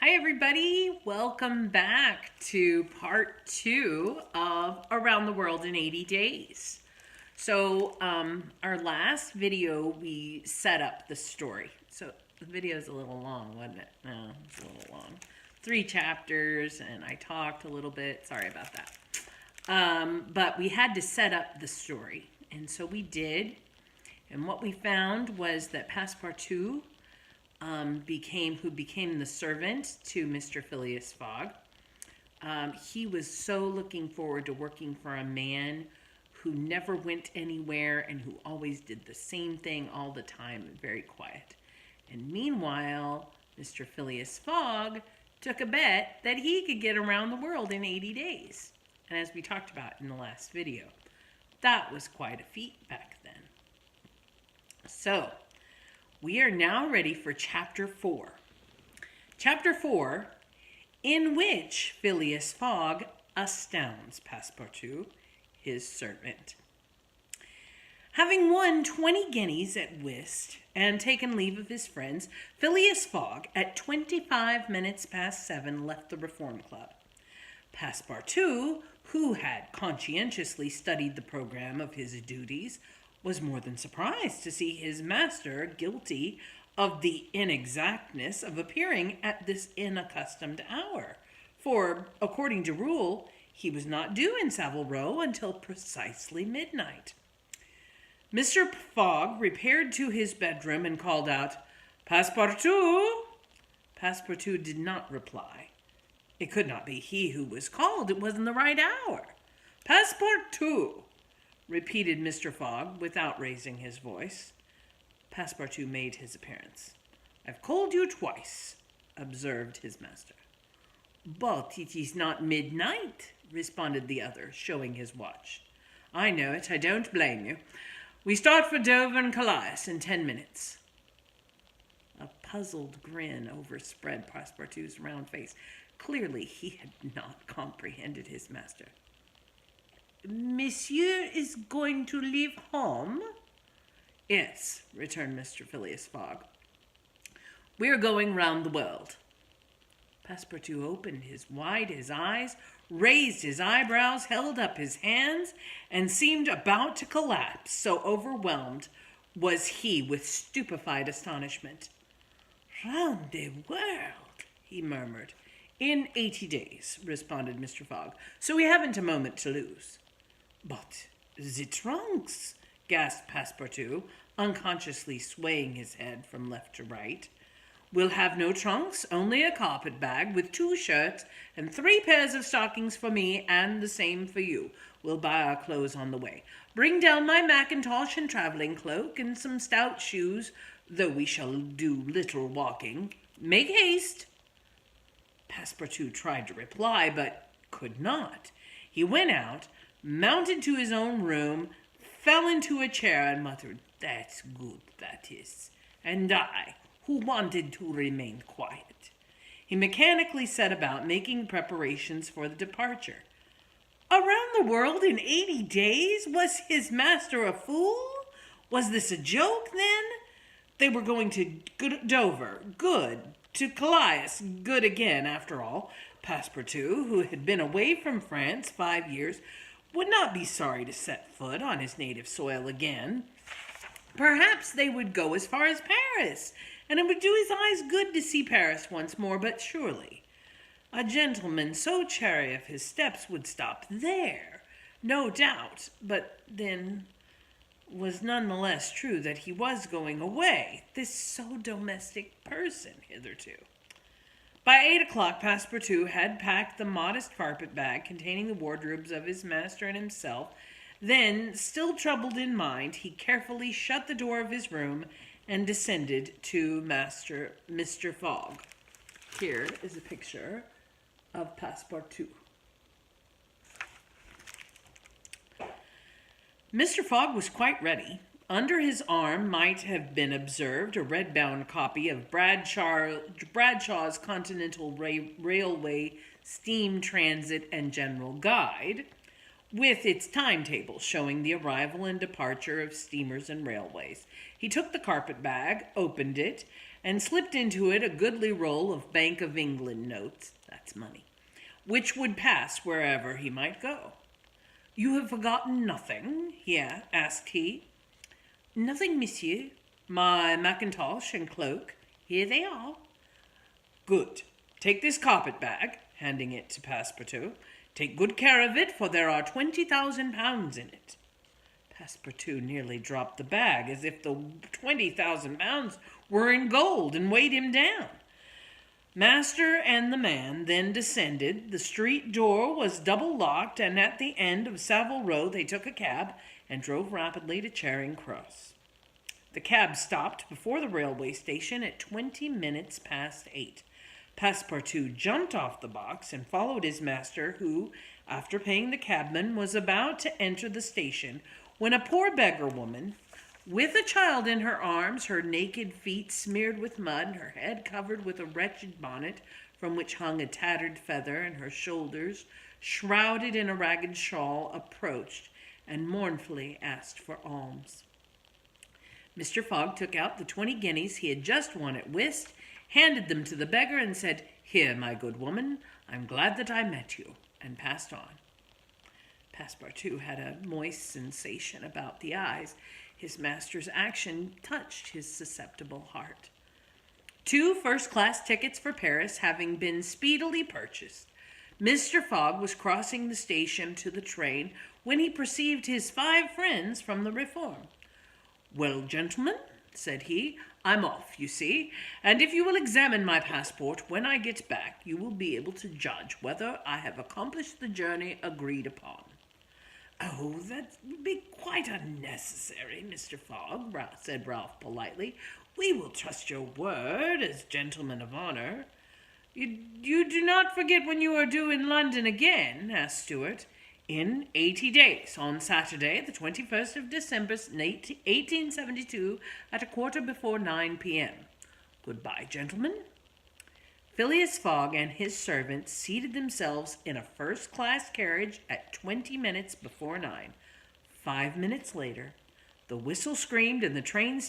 Hi, everybody. Welcome back to part 2 of Around the World in 80 Days. So, our last video, we set up the story. So, the video is a little long, wasn't it? No, it's a little long. 3 chapters, and I talked a little bit. Sorry about that. But we had to set up the story, and so we did. And what we found was that Passepartout became the servant to Mr. Phileas Fogg. He was so looking forward to working for a man who never went anywhere and who always did the same thing all the time and very quiet. And meanwhile, Mr. Phileas Fogg took a bet that he could get around the world in 80 days. And as we talked about in the last video, that was quite a feat back then. So, we are now ready for Chapter 4. Chapter 4, in which Phileas Fogg astounds Passepartout, his servant. Having won 20 guineas at whist and taken leave of his friends, Phileas Fogg, at 25 minutes past 7, left the Reform Club. Passepartout, who had conscientiously studied the program of his duties, was more than surprised to see his master guilty of the inexactness of appearing at this unaccustomed hour. For, according to rule, he was not due in Savile Row until precisely midnight. Mr. Fogg repaired to his bedroom and called out, "Passepartout!" Passepartout did not reply. It could not be he who was called. It wasn't the right hour. "Passepartout!" repeated Mr. Fogg without raising his voice. Passepartout made his appearance. "I've called you twice," observed his master. "But it is not midnight," responded the other, showing his watch. "I know it. I don't blame you. We start for Dover and Calais in 10 minutes. A puzzled grin overspread Passepartout's round face. Clearly, he had not comprehended his master. "Monsieur is going to leave home?" "Yes," returned Mr. Phileas Fogg. "We are going round the world." Passepartout opened wide his eyes, raised his eyebrows, held up his hands, and seemed about to collapse, so overwhelmed was he with stupefied astonishment. "Round the world," he murmured. "In 80 days," responded Mr. Fogg, "so we haven't a moment to lose." "But the trunks," gasped Passepartout, unconsciously swaying his head from left to right. "We'll have no trunks, only a carpet bag with 2 shirts and 3 pairs of stockings for me and the same for you. We'll buy our clothes on the way. Bring down my mackintosh and traveling cloak and some stout shoes, though we shall do little walking. Make haste." Passepartout tried to reply, but could not. He went out, mounted to his own room, fell into a chair and muttered, "That's good, that is. And I, who wanted to remain quiet." He mechanically set about making preparations for the departure. Around the world in 80 days? Was his master a fool? Was this a joke, then? They were going to Dover, good. To Calais, good again, after all. Passepartout, who had been away from France 5 years, would not be sorry to set foot on his native soil again. Perhaps they would go as far as Paris, and it would do his eyes good to see Paris once more, but surely a gentleman so chary of his steps would stop there. No doubt, but then was nonetheless true that he was going away, this so domestic person hitherto. By 8 o'clock, Passepartout had packed the modest carpet bag containing the wardrobes of his master and himself. Then, still troubled in mind, he carefully shut the door of his room and descended to Mr. Fogg. Here is a picture of Passepartout. Mr. Fogg was quite ready. Under his arm might have been observed a red-bound copy of Bradshaw's Continental Railway Steam Transit and General Guide, with its timetable showing the arrival and departure of steamers and railways. He took the carpet bag, opened it, and slipped into it a goodly roll of Bank of England notes, that's money, which would pass wherever he might go. "You have forgotten nothing?" asked he. "Nothing, monsieur. My mackintosh and cloak, here they are." "Good. Take this carpet-bag," handing it to Passepartout. "Take good care of it, for there are 20,000 pounds in it." Passepartout nearly dropped the bag, as if the 20,000 pounds were in gold and weighed him down. Master and the man then descended. The street door was double locked, and at the end of Savile Row they took a cab and drove rapidly to Charing Cross. The cab stopped before the railway station at 20 minutes past 8. Passepartout jumped off the box and followed his master, who, after paying the cabman, was about to enter the station when a poor beggar woman, with a child in her arms, her naked feet smeared with mud, her head covered with a wretched bonnet from which hung a tattered feather, and her shoulders shrouded in a ragged shawl, approached and mournfully asked for alms. Mr. Fogg took out the 20 guineas he had just won at whist, handed them to the beggar, and said, "Here, my good woman, I'm glad that I met you," and passed on. Passepartout had a moist sensation about the eyes. His master's action touched his susceptible heart. 2 first-class tickets for Paris having been speedily purchased, Mr. Fogg was crossing the station to the train when he perceived his 5 friends from the Reform. "Well, gentlemen," said he, "I'm off, you see, and if you will examine my passport when I get back, you will be able to judge whether I have accomplished the journey agreed upon." "Oh, that would be quite unnecessary, Mr. Fogg," said Ralph politely. "We will trust your word as gentlemen of honor." You do not forget when you are due in London again?" asked Stuart. "In 80 days, on Saturday, the 21st of December, 1872, at 9:15 p.m. Goodbye, gentlemen." Phileas Fogg and his servants seated themselves in a first-class carriage at 20 minutes before 9. 5 minutes later, the whistle screamed and the train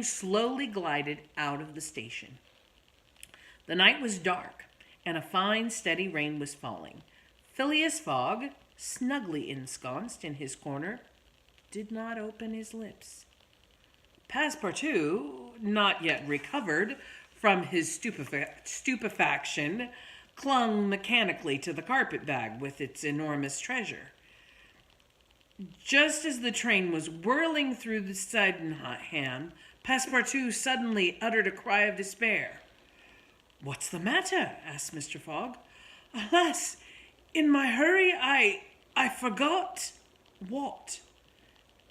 slowly glided out of the station. The night was dark, and a fine, steady rain was falling. Phileas Fogg, snugly ensconced in his corner, did not open his lips. Passepartout, not yet recovered from his stupefaction, clung mechanically to the carpet-bag with its enormous treasure. Just as the train was whirling through the Sydenham, Passepartout suddenly uttered a cry of despair. "What's the matter?" asked Mr. Fogg. "Alas, in my hurry, I forgot." "What?"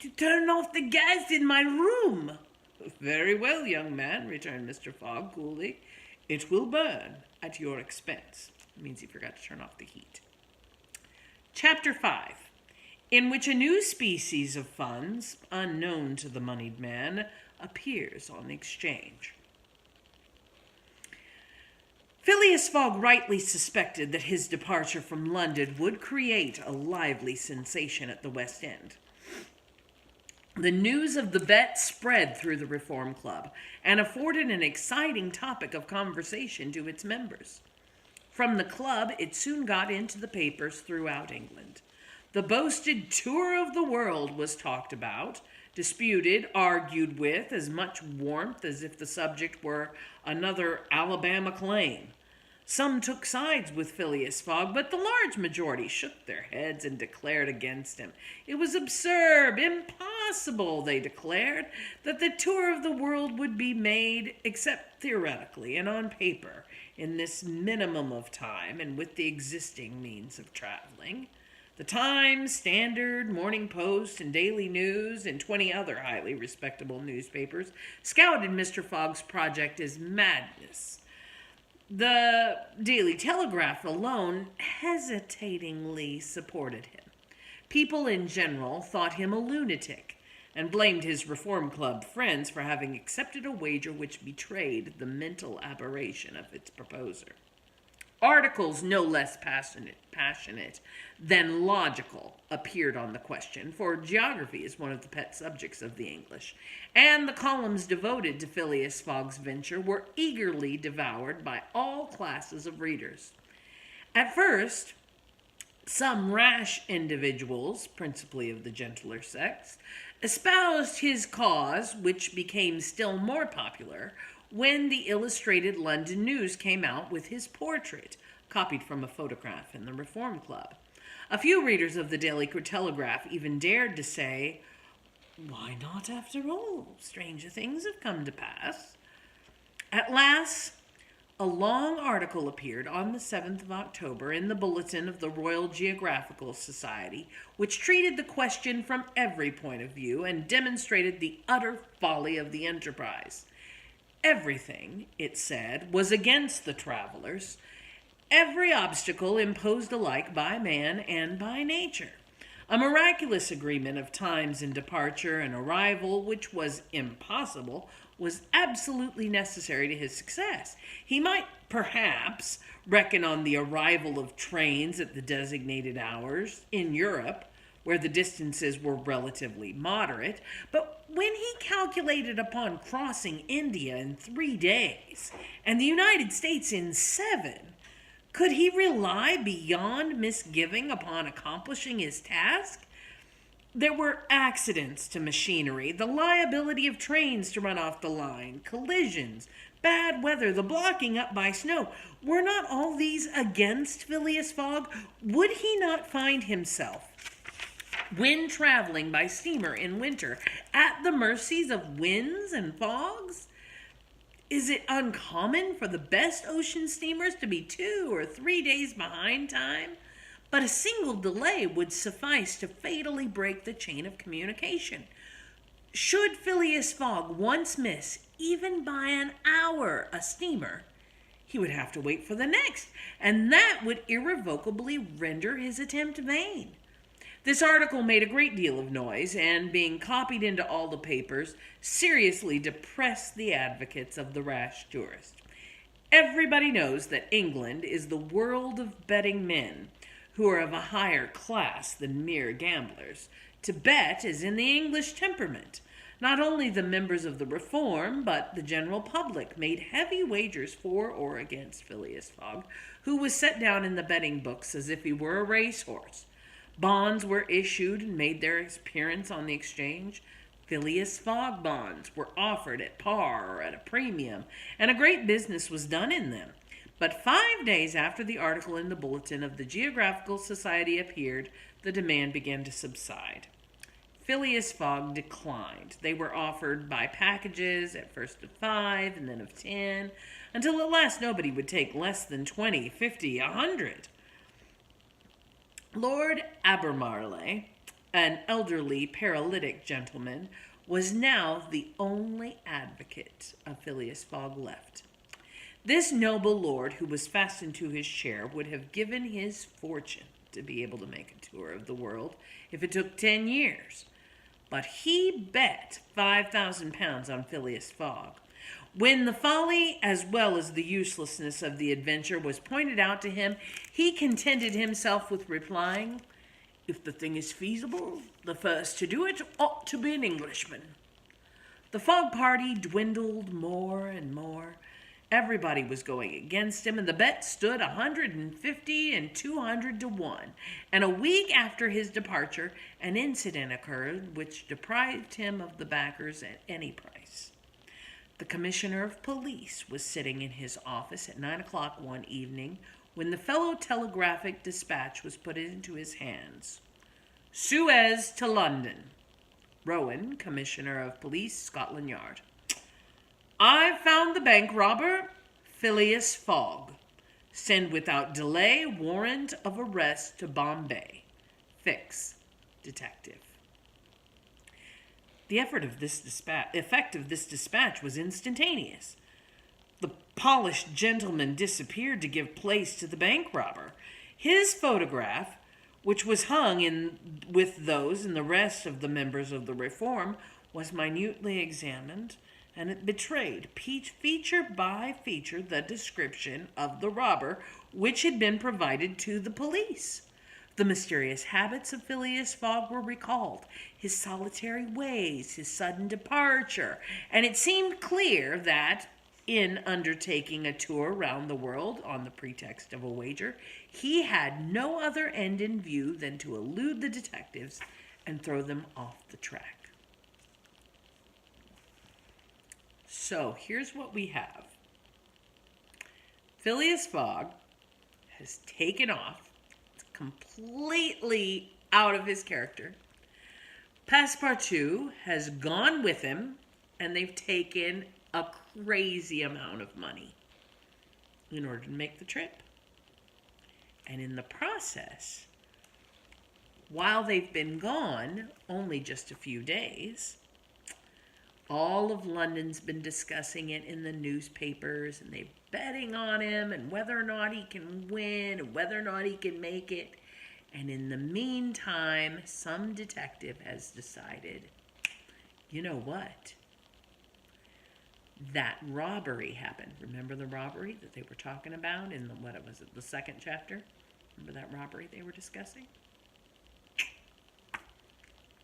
"To turn off the gas in my room." "Very well, young man," returned Mr. Fogg coolly. "It will burn at your expense." It means he forgot to turn off the heat. Chapter 5, in which a new species of funds, unknown to the moneyed man, appears on the exchange. Phileas Fogg rightly suspected that his departure from London would create a lively sensation at the West End. The news of the bet spread through the Reform Club and afforded an exciting topic of conversation to its members. From the club, it soon got into the papers throughout England. The boasted tour of the world was talked about, disputed, argued with as much warmth as if the subject were another Alabama claim. Some took sides with Phileas Fogg, but the large majority shook their heads and declared against him. It was absurd, impossible, they declared, that the tour of the world would be made, except theoretically and on paper, in this minimum of time and with the existing means of traveling. The Times, Standard, Morning Post, and Daily News, and 20 other highly respectable newspapers scouted Mr. Fogg's project as madness. The Daily Telegraph alone hesitatingly supported him. People in general thought him a lunatic and blamed his Reform Club friends for having accepted a wager which betrayed the mental aberration of its proposer. Articles no less passionate than logical appeared on the question, for geography is one of the pet subjects of the English, and the columns devoted to Phileas Fogg's venture were eagerly devoured by all classes of readers. At first, some rash individuals, principally of the gentler sex, espoused his cause, which became still more popular when the Illustrated London News came out with his portrait, copied from a photograph in the Reform Club. A few readers of the Daily Telegraph even dared to say, "Why not after all? Stranger things have come to pass." At last, a long article appeared on the 7th of October in the Bulletin of the Royal Geographical Society, which treated the question from every point of view and demonstrated the utter folly of the enterprise. Everything, it said, was against the travelers, every obstacle imposed alike by man and by nature. A miraculous agreement of times and departure and arrival, which was impossible, was absolutely necessary to his success. He might perhaps reckon on the arrival of trains at the designated hours in Europe, where the distances were relatively moderate, but when he calculated upon crossing India in 3 days and the United States in 7, could he rely beyond misgiving upon accomplishing his task? There were accidents to machinery, the liability of trains to run off the line, collisions, bad weather, the blocking up by snow. Were not all these against Phileas Fogg? Would he not find himself, when traveling by steamer in winter, at the mercies of winds and fogs? Is it uncommon for the best ocean steamers to be 2 or 3 days behind time? But a single delay would suffice to fatally break the chain of communication. Should Phileas Fogg once miss, even by an hour, a steamer, he would have to wait for the next, and that would irrevocably render his attempt vain. This article made a great deal of noise, and being copied into all the papers, seriously depressed the advocates of the rash tourist. Everybody knows that England is the world of betting men, who are of a higher class than mere gamblers. To bet is in the English temperament. Not only the members of the Reform, but the general public made heavy wagers for or against Phileas Fogg, who was set down in the betting books as if he were a racehorse. Bonds were issued and made their appearance on the exchange. Phileas Fogg bonds were offered at par or at a premium, and a great business was done in them. But 5 days after the article in the Bulletin of the Geographical Society appeared, the demand began to subside. Phileas Fogg declined. They were offered by packages, at first of 5 and then of 10, until at last nobody would take less than 20, 50, 100. Lord Albemarle, an elderly paralytic gentleman, was now the only advocate of Phileas Fogg left. This noble lord, who was fastened to his chair, would have given his fortune to be able to make a tour of the world if it took 10 years. But he bet £5,000 on Phileas Fogg. When the folly as well as the uselessness of the adventure was pointed out to him, he contented himself with replying, "If the thing is feasible, the first to do it ought to be an Englishman." The Fogg party dwindled more and more. Everybody was going against him, and the bet stood 150 and 200 to 1. And a week after his departure, an incident occurred which deprived him of the backers at any price. The Commissioner of Police was sitting in his office at 9 o'clock one evening when the fellow telegraphic dispatch was put into his hands. "Suez to London. Rowan, Commissioner of Police, Scotland Yard. I've found the bank robber, Phileas Fogg. Send without delay warrant of arrest to Bombay. Fix. Detective." The effect of this dispatch was instantaneous. The polished gentleman disappeared to give place to the bank robber. His photograph, which was hung in with those and the rest of the members of the Reform, was minutely examined, and it betrayed, feature by feature, the description of the robber which had been provided to the police. The mysterious habits of Phileas Fogg were recalled, his solitary ways, his sudden departure, and it seemed clear that, in undertaking a tour round the world on the pretext of a wager, he had no other end in view than to elude the detectives and throw them off the track. So here's what we have. Phileas Fogg has taken off completely out of his character. Passepartout has gone with him, and they've taken a crazy amount of money in order to make the trip. And in the process, while they've been gone only just a few days, all of London's been discussing it in the newspapers, and they're betting on him and whether or not he can win and whether or not he can make it. And in the meantime, some detective has decided, you know what? That robbery happened. Remember the robbery that they were talking about in the second chapter? Remember that robbery they were discussing?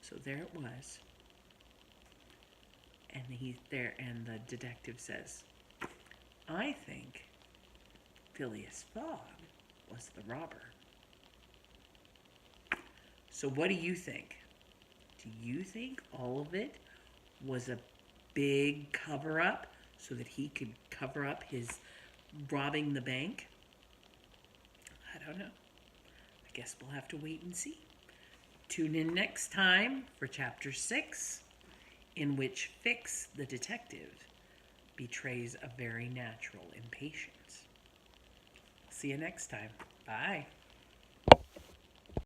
So there it was. And he's there, and the detective says, I think Phileas Fogg was the robber. So what do you think? Do you think all of it was a big cover-up so that he could cover up his robbing the bank? I don't know. I guess we'll have to wait and see. Tune in next time for Chapter 6, in which Fix the detective betrays a very natural impatience. See you next time. Bye.